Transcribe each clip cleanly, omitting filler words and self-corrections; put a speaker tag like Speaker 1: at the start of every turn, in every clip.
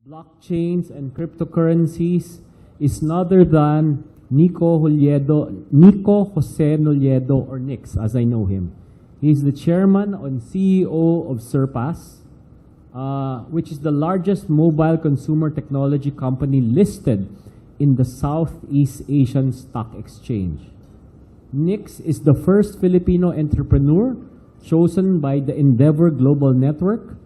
Speaker 1: blockchains and cryptocurrencies is none other than Nico Jose Nolledo, or Nix, as I know him. He's the chairman and CEO of Xurpas, which is the largest mobile consumer technology company listed in the Southeast Asian Stock Exchange. Nix is the first Filipino entrepreneur chosen by the Endeavor Global Network,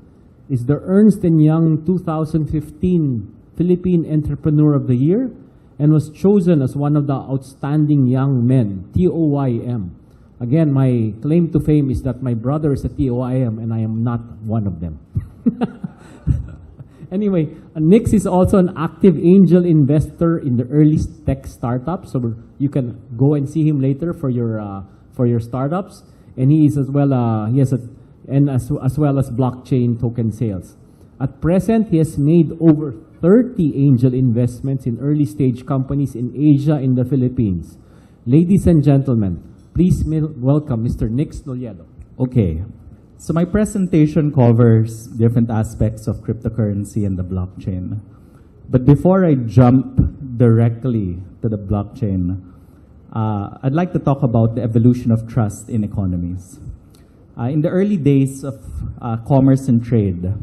Speaker 1: is the Ernst & Young 2015 Philippine Entrepreneur of the Year, and was chosen as one of the outstanding young men, TOYM. Again, my claim to fame is that my brother is a TOYM and I am not one of them. Anyway, Nix is also an active angel investor in the early tech startups, so you can go and see him later for your startups. And he is as well as well as blockchain token sales. At present, he has made over 30 angel investments in early stage companies in Asia and the Philippines. Ladies and gentlemen, please welcome Mr. Nix Nolledo.
Speaker 2: Okay, so my presentation covers different aspects of cryptocurrency and the blockchain. But before I jump directly to the blockchain, I'd like to talk about the evolution of trust in economies. In the early days of commerce and trade,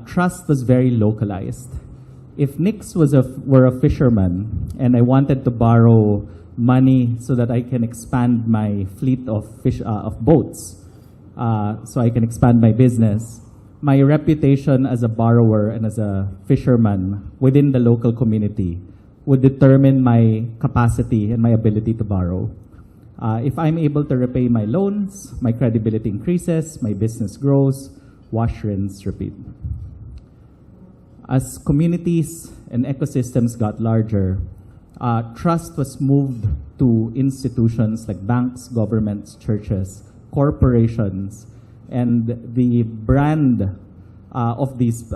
Speaker 2: trust was very localized. If Nix were a fisherman and I wanted to borrow money so that I can expand my fleet of boats, so I can expand my business, my reputation as a borrower and as a fisherman within the local community would determine my capacity and my ability to borrow. If I'm able to repay my loans, my credibility increases, my business grows, wash, rinse, repeat. As communities and ecosystems got larger, trust was moved to institutions like banks, governments, churches, corporations, and the brand of these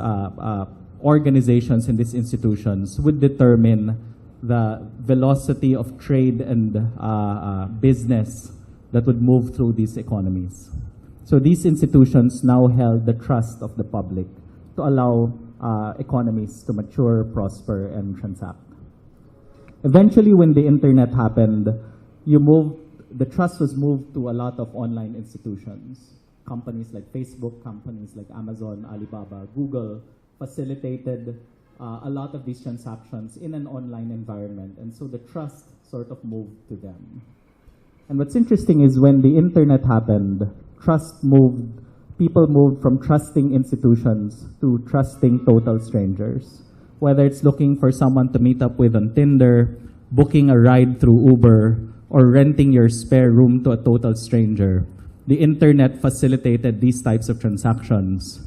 Speaker 2: organizations and these institutions would determine the velocity of trade and business that would move through these economies. So these institutions now held the trust of the public to allow economies to mature, prosper, and transact. Eventually, when the internet happened, the trust was moved to a lot of online institutions. Companies like Facebook, companies like Amazon, Alibaba, Google facilitated a lot of these transactions in an online environment, and so the trust sort of moved to them. And what's interesting is when the internet happened, people moved from trusting institutions to trusting total strangers. Whether it's looking for someone to meet up with on Tinder, booking a ride through Uber, or renting your spare room to a total stranger, the internet facilitated these types of transactions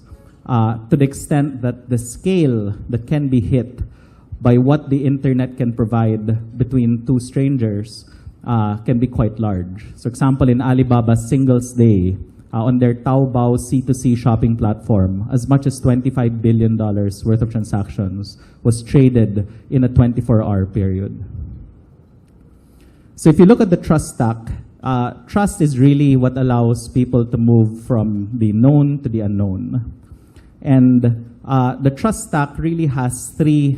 Speaker 2: to the extent that the scale that can be hit by what the internet can provide between two strangers can be quite large. So example, in Alibaba's Singles Day, on their Taobao C2C shopping platform, as much as $25 billion worth of transactions was traded in a 24-hour period. So if you look at the trust stack, trust is really what allows people to move from the known to the unknown. And the trust stack really has three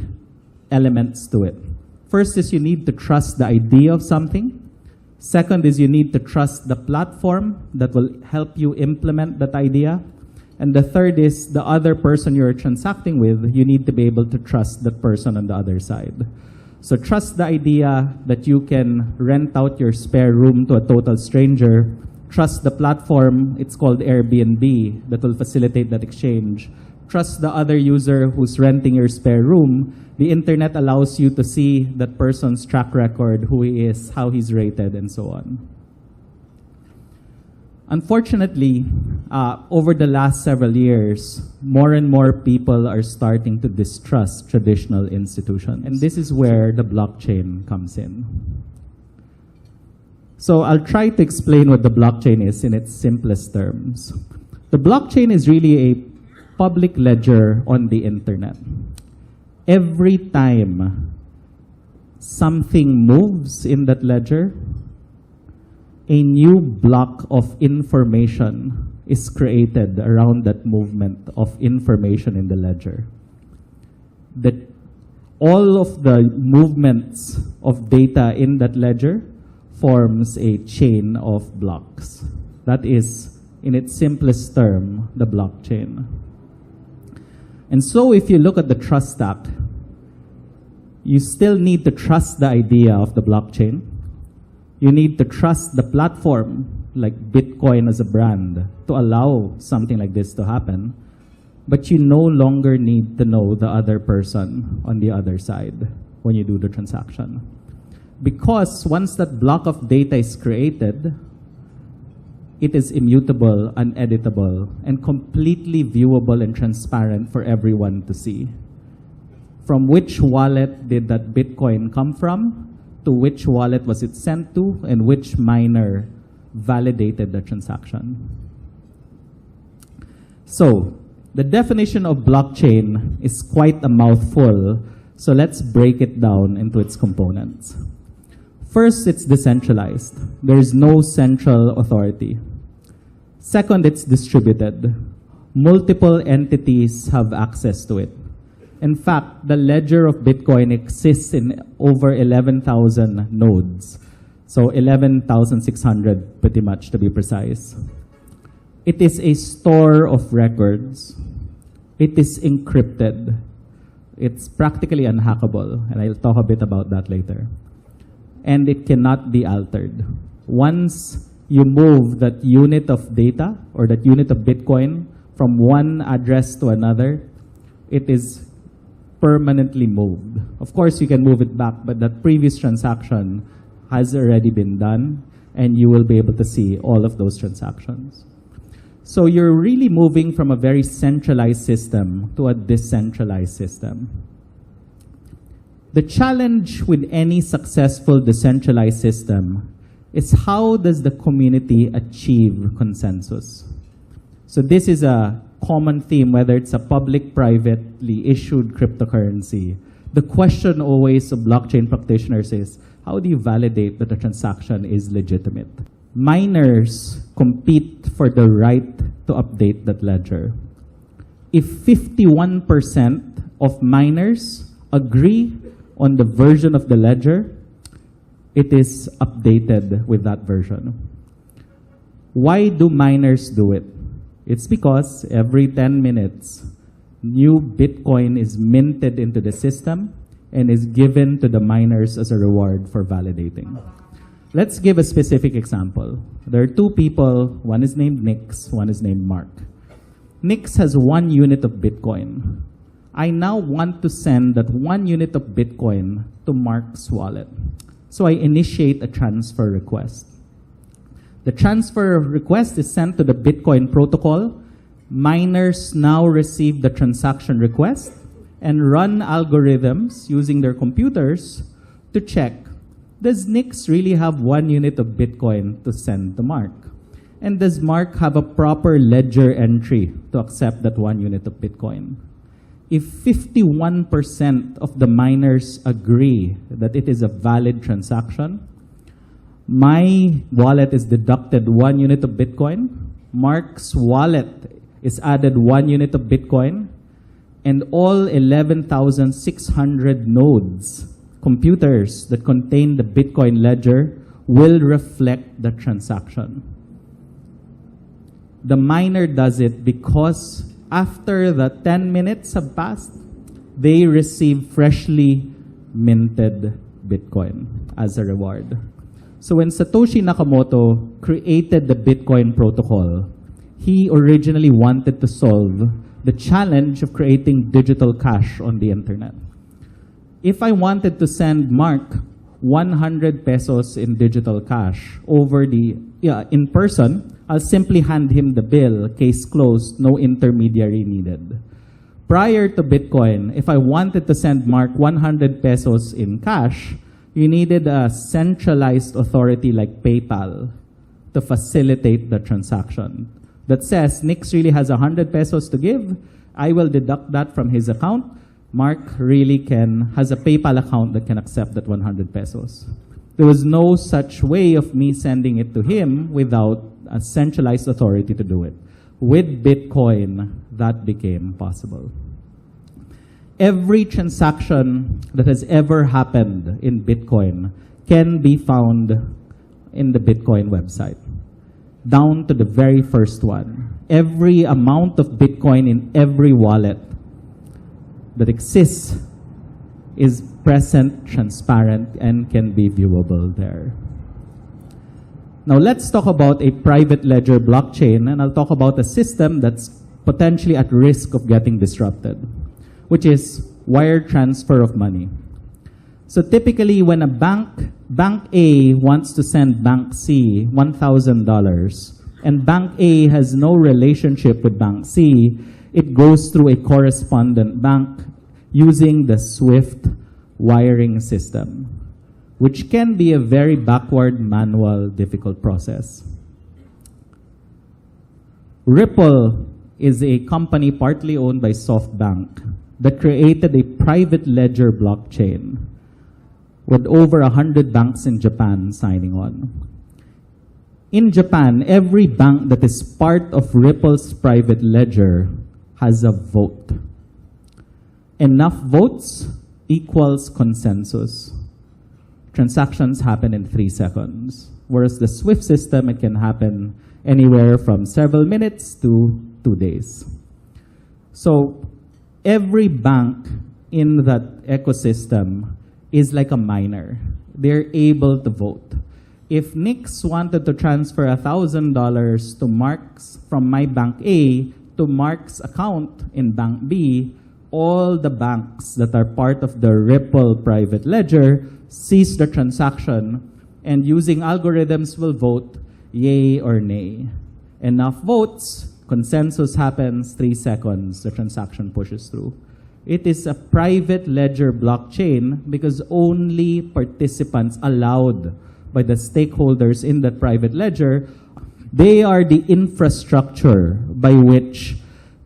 Speaker 2: elements to it. First is you need to trust the idea of something. Second is you need to trust the platform that will help you implement that idea. And the third is the other person you're transacting with, you need to be able to trust that person on the other side. So trust the idea that you can rent out your spare room to a total stranger. Trust the platform, it's called Airbnb, that will facilitate that exchange. Trust the other user who's renting your spare room. The internet allows you to see that person's track record, who he is, how he's rated, and so on. Unfortunately, over the last several years, more and more people are starting to distrust traditional institutions. And this is where the blockchain comes in. So I'll try to explain what the blockchain is in its simplest terms. The blockchain is really a public ledger on the internet. Every time something moves in that ledger, a new block of information is created around that movement of information in the ledger. that all of the movements of data in that ledger forms a chain of blocks. That is, in its simplest term, the blockchain. And so if you look at the trust stack, you still need to trust the idea of the blockchain. You need to trust the platform, like Bitcoin as a brand, to allow something like this to happen. But you no longer need to know the other person on the other side when you do the transaction. Because once that block of data is created, it is immutable, uneditable, and completely viewable and transparent for everyone to see. From which wallet did that Bitcoin come from, to which wallet was it sent to, and which miner validated the transaction. So, the definition of blockchain is quite a mouthful, so let's break it down into its components. First, it's decentralized. There is no central authority. Second, it's distributed. Multiple entities have access to it. In fact, the ledger of Bitcoin exists in over 11,000 nodes. So 11,600 pretty much, to be precise. It is a store of records. It is encrypted. It's practically unhackable, and I'll talk a bit about that later. And it cannot be altered. Once you move that unit of data or that unit of Bitcoin from one address to another, it is permanently moved. Of course, you can move it back, but that previous transaction has already been done, and you will be able to see all of those transactions. So you're really moving from a very centralized system to a decentralized system. The challenge with any successful decentralized system is how does the community achieve consensus? So this is a common theme, whether it's a public, privately issued cryptocurrency. The question always of blockchain practitioners is, how do you validate that a transaction is legitimate? Miners compete for the right to update that ledger. If 51% of miners agree on the version of the ledger, it is updated with that version. Why do miners do it? It's because every 10 minutes, new Bitcoin is minted into the system and is given to the miners as a reward for validating. Let's give a specific example. There are two people, one is named Nix, one is named Mark. Nix has 1 unit of Bitcoin. I now want to send that 1 unit of Bitcoin to Mark's wallet. So I initiate a transfer request. The transfer request is sent to the Bitcoin protocol. Miners now receive the transaction request and run algorithms using their computers to check, does Nix really have 1 unit of Bitcoin to send to Mark? And does Mark have a proper ledger entry to accept that 1 unit of Bitcoin? If 51% of the miners agree that it is a valid transaction, my wallet is deducted 1 unit of Bitcoin, Mark's wallet is added 1 unit of Bitcoin, and all 11,600 nodes, computers that contain the Bitcoin ledger, will reflect the transaction. The miner does it because after the 10 minutes have passed, they receive freshly minted Bitcoin as a reward. So when Satoshi Nakamoto created the Bitcoin protocol, he originally wanted to solve the challenge of creating digital cash on the internet. If I wanted to send Mark 100 pesos in digital cash over in person, I'll simply hand him the bill, case closed, no intermediary needed. Prior to Bitcoin, if I wanted to send Mark 100 pesos in cash, you needed a centralized authority like PayPal to facilitate the transaction. That says, Nix really has 100 pesos to give, I will deduct that from his account. Mark really has a PayPal account that can accept that 100 pesos. There was no such way of me sending it to him without a centralized authority to do it. With Bitcoin, that became possible. Every transaction that has ever happened in Bitcoin can be found in the Bitcoin website, down to the very first one. Every amount of Bitcoin in every wallet that exists is present, transparent, and can be viewable there. Now let's talk about a private ledger blockchain, and I'll talk about a system that's potentially at risk of getting disrupted, which is wire transfer of money. So typically when a Bank A wants to send Bank C $1,000, and Bank A has no relationship with Bank C, it goes through a correspondent bank using the SWIFT wiring system, which can be a very backward, manual, difficult process. Ripple is a company partly owned by SoftBank that created a private ledger blockchain with over 100 banks in Japan signing on. In Japan, every bank that is part of Ripple's private ledger has a vote. Enough votes equals consensus. Transactions happen in 3 seconds. Whereas the SWIFT system, it can happen anywhere from several minutes to 2 days. So every bank in that ecosystem is like a miner. They're able to vote. If Nix wanted to transfer $1,000 to Mark's from my Bank A to Mark's account in Bank B, all the banks that are part of the Ripple private ledger sees the transaction, and using algorithms will vote yay or nay. Enough votes, consensus happens, 3 seconds, the transaction pushes through. It is a private ledger blockchain because only participants allowed by the stakeholders in that private ledger, they are the infrastructure by which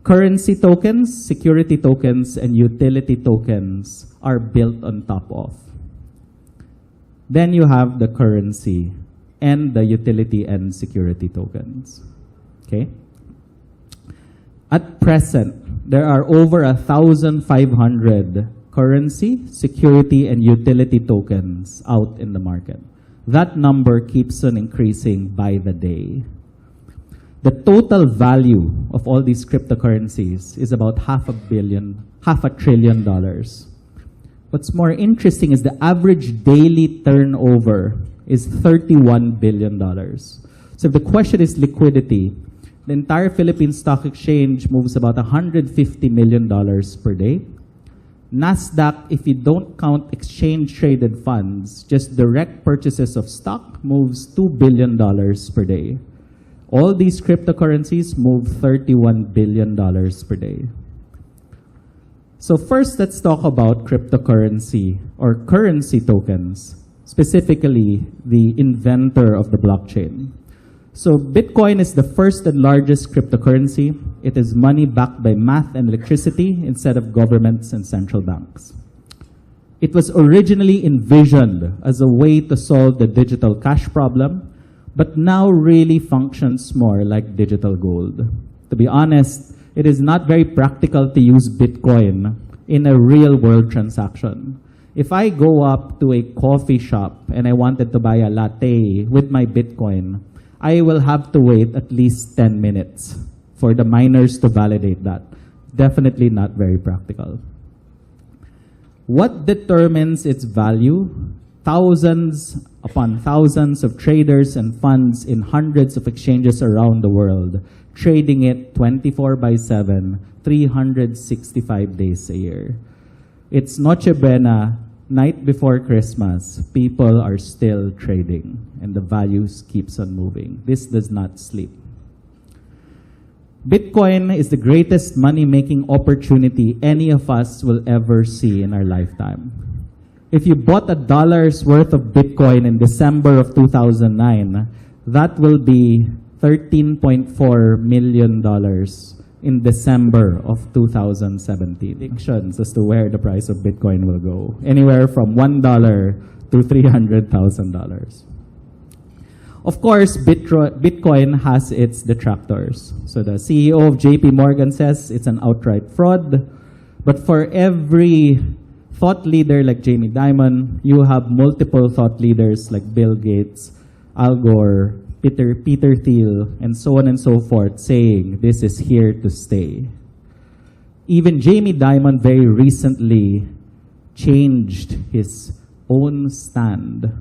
Speaker 2: currency tokens, security tokens, and utility tokens are built on top of. Then you have the currency and the utility and security tokens. Okay? At present, there are over 1,500 currency, security, and utility tokens out in the market. That number keeps on increasing by the day. The total value of all these cryptocurrencies is about $500 billion. What's more interesting is the average daily turnover is $31 billion. So if the question is liquidity, the entire Philippine Stock Exchange moves about $150 million per day. NASDAQ, if you don't count exchange-traded funds, just direct purchases of stock moves $2 billion per day. All these cryptocurrencies move $31 billion per day. So first, let's talk about cryptocurrency or currency tokens, specifically the inventor of the blockchain. So Bitcoin is the first and largest cryptocurrency. It is money backed by math and electricity instead of governments and central banks. It was originally envisioned as a way to solve the digital cash problem, but now really functions more like digital gold. To be honest, it is not very practical to use Bitcoin in a real-world transaction. If I go up to a coffee shop and I wanted to buy a latte with my Bitcoin, I will have to wait at least 10 minutes for the miners to validate that. Definitely not very practical. What determines its value? Thousands upon thousands of traders and funds in hundreds of exchanges around the world, trading it 24/7, 365 days a year. It's Noche Buena, night before Christmas. People are still trading, and the values keeps on moving. This does not sleep. Bitcoin is the greatest money-making opportunity any of us will ever see in our lifetime. If you bought $1 worth of Bitcoin in December of 2009, that will be $13.4 million in December of 2017. Predictions as to where the price of Bitcoin will go. Anywhere from $1 to $300,000. Of course, Bitcoin has its detractors. So the CEO of JP Morgan says it's an outright fraud. But for every thought leader like Jamie Dimon, you have multiple thought leaders like Bill Gates, Al Gore, Peter Thiel, and so on and so forth, saying this is here to stay. Even Jamie Dimon very recently changed his own stand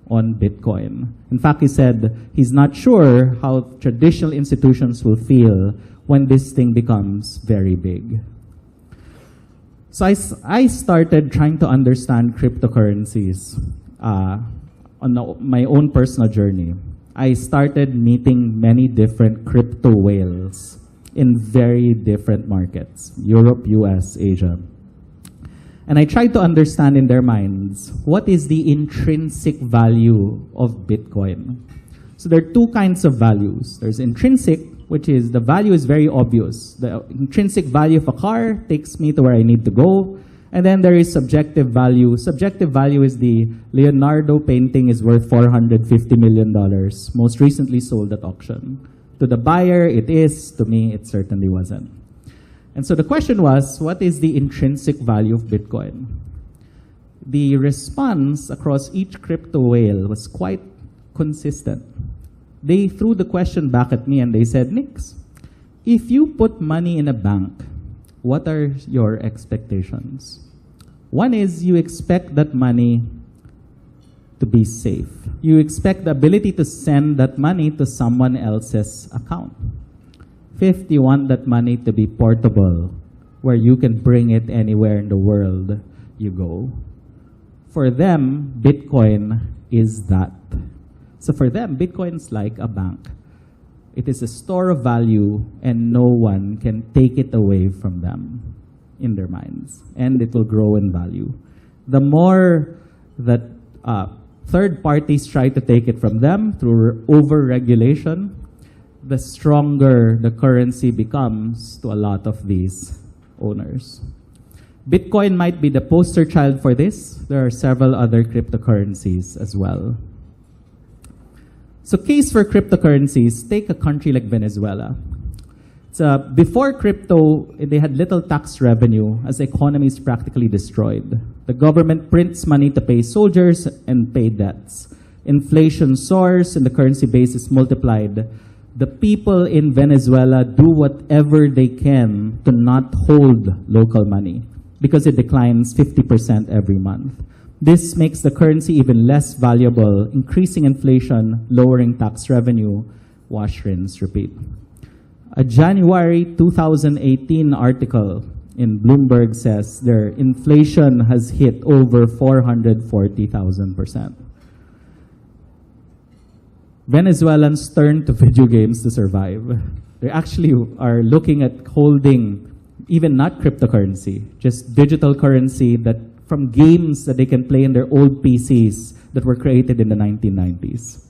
Speaker 2: on Bitcoin. In fact, he said he's not sure how traditional institutions will feel when this thing becomes very big. So I started trying to understand cryptocurrencies on my own personal journey. I started meeting many different crypto whales in very different markets, Europe, US, Asia. And I tried to understand in their minds, what is the intrinsic value of Bitcoin? So there are two kinds of values. There's intrinsic, which is the value is very obvious. The intrinsic value of a car takes me to where I need to go. And then there is subjective value. Subjective value is the Leonardo painting is worth $450 million, most recently sold at auction. To the buyer, it is. To me, it certainly wasn't. And so the question was, what is the intrinsic value of Bitcoin? The response across each crypto whale was quite consistent. They threw the question back at me and they said, Nix, if you put money in a bank, what are your expectations? One is you expect that money to be safe. You expect the ability to send that money to someone else's account. Fifth, you want that money to be portable, where you can bring it anywhere in the world you go. For them, Bitcoin is that. So for them, Bitcoin's like a bank. It is a store of value, and no one can take it away from them in their minds, and it will grow in value. The more that third parties try to take it from them through over-regulation, the stronger the currency becomes to a lot of these owners. Bitcoin might be the poster child for this. There are several other cryptocurrencies as well. So case for cryptocurrencies, take a country like Venezuela. Before crypto, they had little tax revenue as the economy is practically destroyed. The government prints money to pay soldiers and pay debts. Inflation soars and the currency base is multiplied. The people in Venezuela do whatever they can to not hold local money because it declines 50% every month. This makes the currency even less valuable, increasing inflation, lowering tax revenue, wash, rinse, repeat. A January 2018 article in Bloomberg says their inflation has hit over 440,000%. Venezuelans turn to video games to survive. They actually are looking at holding even not cryptocurrency, just digital currency that from games that they can play in their old PCs that were created in the 1990s.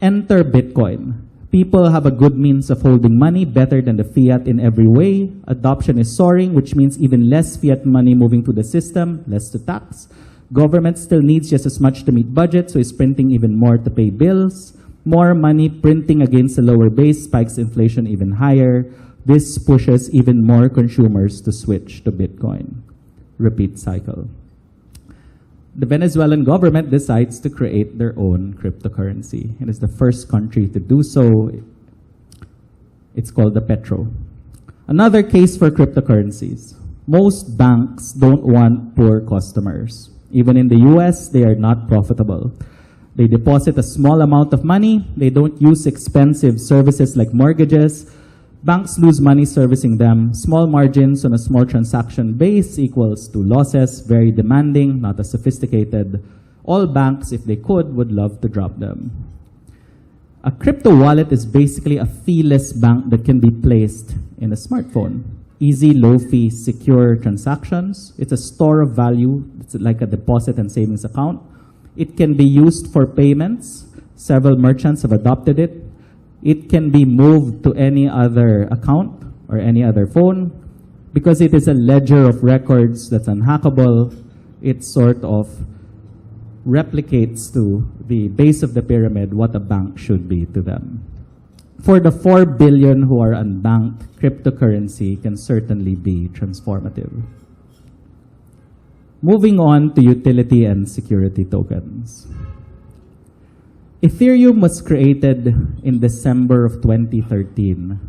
Speaker 2: Enter Bitcoin. People have a good means of holding money better than the fiat in every way. Adoption is soaring, which means even less fiat money moving through the system, less to tax. Government still needs just as much to meet budget, so is printing even more to pay bills. More money printing against a lower base spikes inflation even higher. This pushes even more consumers to switch to Bitcoin. Repeat cycle. The Venezuelan government decides to create their own cryptocurrency. It is the first country to do so. It's called the Petro. Another case for cryptocurrencies. Most banks don't want poor customers. Even in the US, they are not profitable. They deposit a small amount of money. They don't use expensive services like mortgages. Banks lose money servicing them. Small margins on a small transaction base equals to losses, very demanding, not as sophisticated. All banks, if they could, would love to drop them. A crypto wallet is basically a feeless bank that can be placed in a smartphone. Easy, low-fee, secure transactions. It's a store of value. It's like a deposit and savings account. It can be used for payments. Several merchants have adopted it. It can be moved to any other account or any other phone. Because it is a ledger of records that's unhackable, it sort of replicates to the base of the pyramid what a bank should be to them. For the 4 billion who are unbanked, cryptocurrency can certainly be transformative. Moving on to utility and security tokens. Ethereum was created in December of 2013.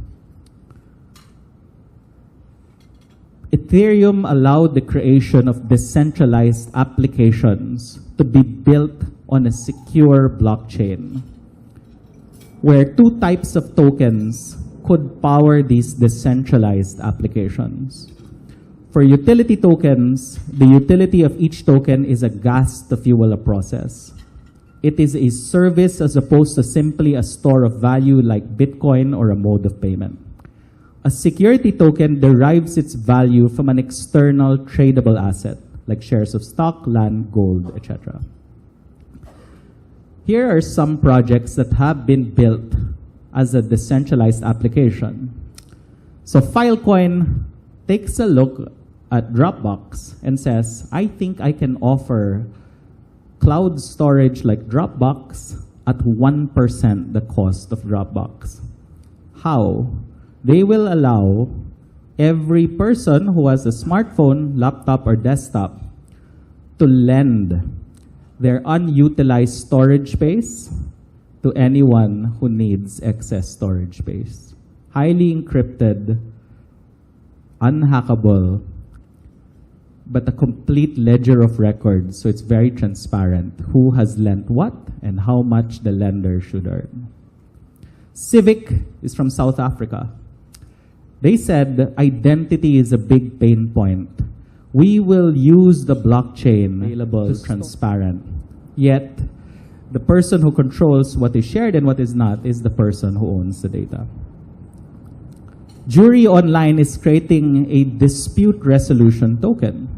Speaker 2: Ethereum allowed the creation of decentralized applications to be built on a secure blockchain, where two types of tokens could power these decentralized applications. For utility tokens, the utility of each token is a gas to fuel a process. It is a service as opposed to simply a store of value like Bitcoin or a mode of payment. A security token derives its value from an external tradable asset, like shares of stock, land, gold, etc. Here are some projects that have been built as a decentralized application. So Filecoin takes a look at Dropbox and says, I think I can offer cloud storage like Dropbox at 1% the cost of Dropbox. How? They will allow every person who has a smartphone, laptop, or desktop to lend their unutilized storage space to anyone who needs excess storage space. Highly encrypted, unhackable, but a complete ledger of records, so it's very transparent who has lent what and how much the lender should earn. Civic is from South Africa. They said identity is a big pain point. We will use the blockchain available to transparent. Yet, the person who controls what is shared and what is not is the person who owns the data. Jury Online is creating a dispute resolution token.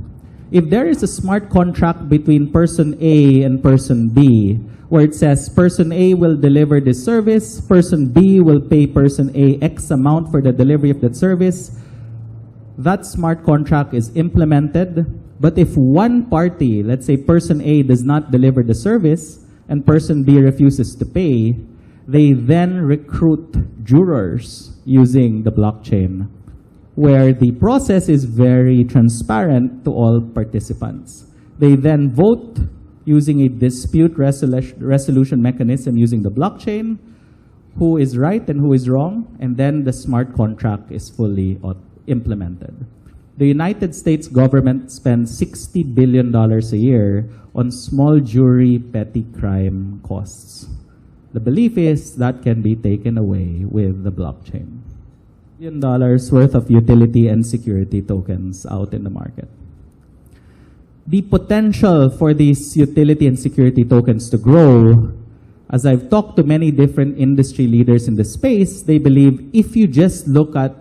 Speaker 2: If there is a smart contract between person A and person B, where it says person A will deliver this service, person B will pay person A X amount for the delivery of that service, that smart contract is implemented. But if one party, let's say person A, does not deliver the service and person B refuses to pay, they then recruit jurors using the blockchain, where the process is very transparent to all participants. They then vote using a dispute resolution mechanism using the blockchain, who is right and who is wrong, and then the smart contract is fully implemented. The United States government spends $60 billion a year on small jury petty crime costs. The belief is that can be taken away with the blockchain. $1 billion worth of utility and security tokens out in the market. The potential for these utility and security tokens to grow, as I've talked to many different industry leaders in the space, they believe if you just look at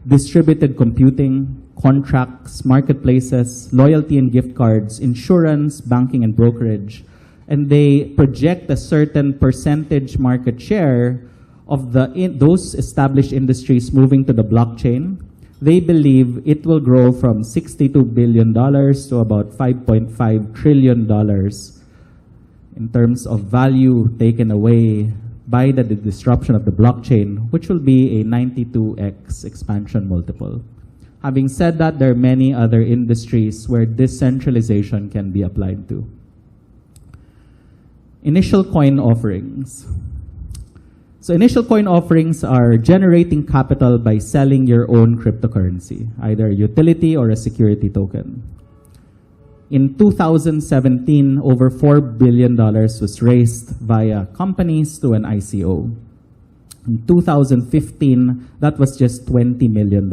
Speaker 2: distributed computing, contracts, marketplaces, loyalty and gift cards, insurance, banking and brokerage, and they project a certain percentage market share of those established industries moving to the blockchain, they believe it will grow from $62 billion to about $5.5 trillion in terms of value taken away by the disruption of the blockchain, which will be a 92x expansion multiple. Having said that, there are many other industries where decentralization can be applied to. Initial coin offerings. So initial coin offerings are generating capital by selling your own cryptocurrency, either a utility or a security token. In 2017, over $4 billion was raised via companies to an ICO. In 2015, that was just $20 million.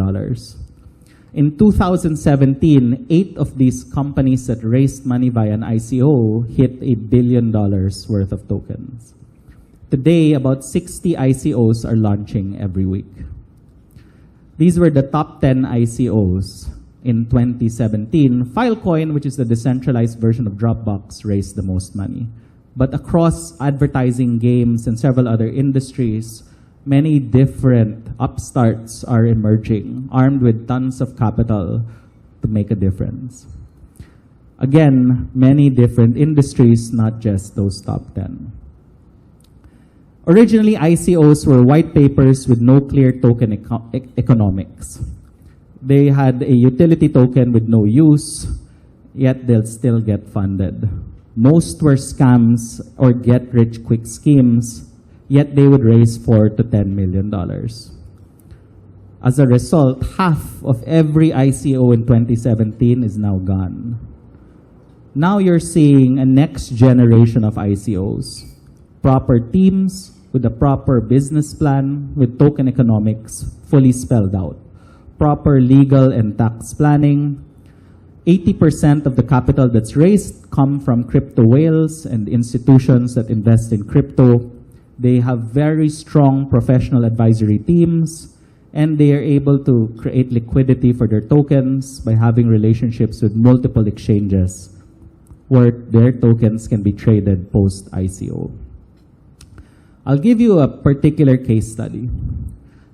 Speaker 2: In 2017, 8 of these companies that raised money via an ICO hit $1 billion worth of tokens. Today, about 60 ICOs are launching every week. These were the top 10 ICOs in 2017. Filecoin, which is the decentralized version of Dropbox, raised the most money. But across advertising, games, and several other industries, many different upstarts are emerging, armed with tons of capital to make a difference. Again, many different industries, not just those top 10. Originally, ICOs were white papers with no clear token economics. They had a utility token with no use, yet they'll still get funded. Most were scams or get-rich-quick schemes, yet they would raise $4 to $10 million. As a result, half of every ICO in 2017 is now gone. Now you're seeing a next generation of ICOs. Proper teams with a proper business plan, with token economics fully spelled out. Proper legal and tax planning. 80% of the capital that's raised come from crypto whales and institutions that invest in crypto. They have very strong professional advisory teams, and they are able to create liquidity for their tokens by having relationships with multiple exchanges where their tokens can be traded post-ICO. I'll give you a particular case study.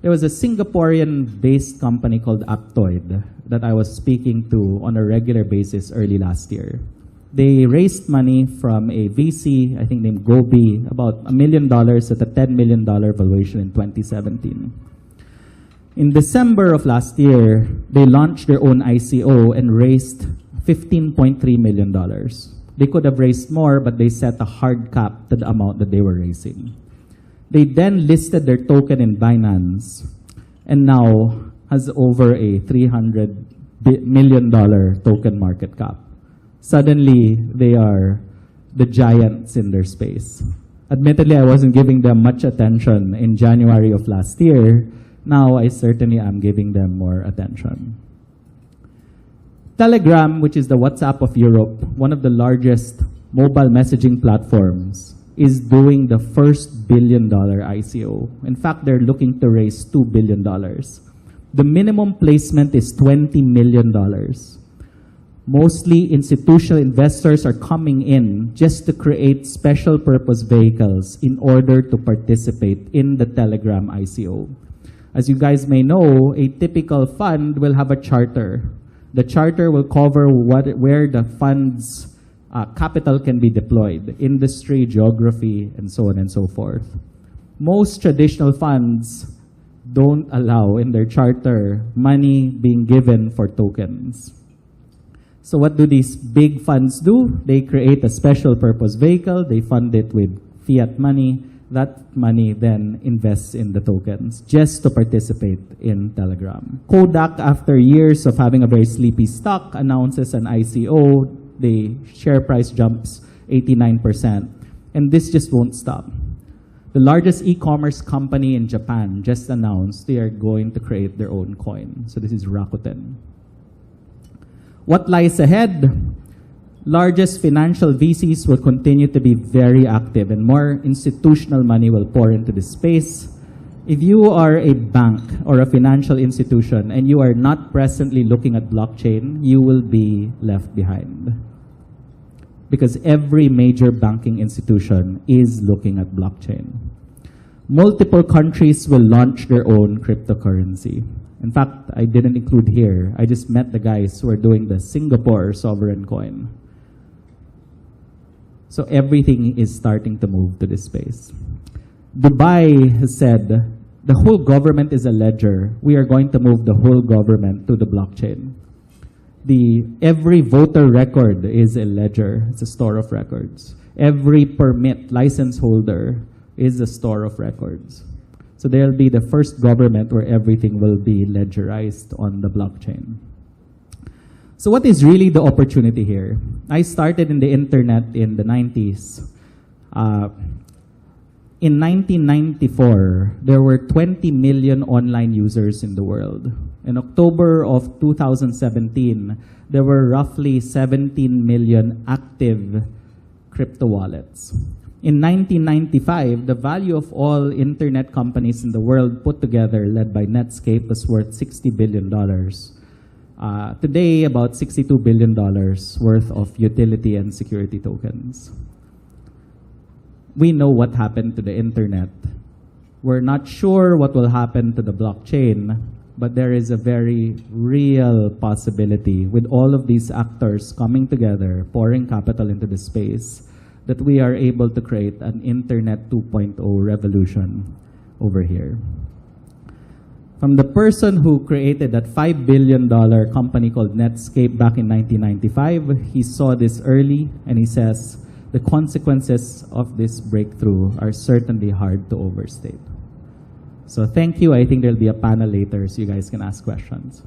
Speaker 2: There was a Singaporean-based company called Aptoid that I was speaking to on a regular basis early last year. They raised money from a VC, I think named Gobi, about $1 million at a $10 million valuation in 2017. In December of last year, they launched their own ICO and raised $15.3 million. They could have raised more, but they set a hard cap to the amount that they were raising. They then listed their token in Binance and now has over a $300 million token market cap. Suddenly, they are the giants in their space. Admittedly, I wasn't giving them much attention in January of last year. Now, I certainly am giving them more attention. Telegram, which is the WhatsApp of Europe, one of the largest mobile messaging platforms, is doing the first $1 billion ICO. In fact, they're looking to raise $2 billion. The minimum placement is $20 million. Mostly institutional investors are coming in just to create special purpose vehicles in order to participate in the Telegram ICO. As you guys may know, a typical fund will have a charter. The charter will cover where the fund's capital can be deployed, industry, geography, and so on and so forth. Most traditional funds don't allow in their charter money being given for tokens. So what do these big funds do? They create a special purpose vehicle, they fund it with fiat money. That money then invests in the tokens just to participate in Telegram. Kodak, after years of having a very sleepy stock, announces an ICO. The share price jumps 89%. And this just won't stop. The largest e-commerce company in Japan just announced they are going to create their own coin. So this is Rakuten. What lies ahead? Largest financial VCs will continue to be very active and more institutional money will pour into this space. If you are a bank or a financial institution and you are not presently looking at blockchain, you will be left behind. Because every major banking institution is looking at blockchain. Multiple countries will launch their own cryptocurrency. In fact, I didn't include here. I just met the guys who are doing the Singapore sovereign coin. So everything is starting to move to this space. Dubai has said, the whole government is a ledger. We are going to move the whole government to the blockchain. Every voter record is a ledger. It's a store of records. Every permit, license holder is a store of records. So there'll be the first government where everything will be ledgerized on the blockchain. So what is really the opportunity here? I started in the internet in the 90s. In 1994, there were 20 million online users in the world. In October of 2017, there were roughly 17 million active crypto wallets. In 1995, the value of all internet companies in the world put together, led by Netscape, was worth $60 billion. Today, about $62 billion worth of utility and security tokens. We know what happened to the internet. We're not sure what will happen to the blockchain, but there is a very real possibility with all of these actors coming together, pouring capital into the space, that we are able to create an Internet 2.0 revolution over here. From the person who created that $5 billion company called Netscape back in 1995, he saw this early and he says, the consequences of this breakthrough are certainly hard to overstate. So thank you. I think there'll be a panel later so you guys can ask questions.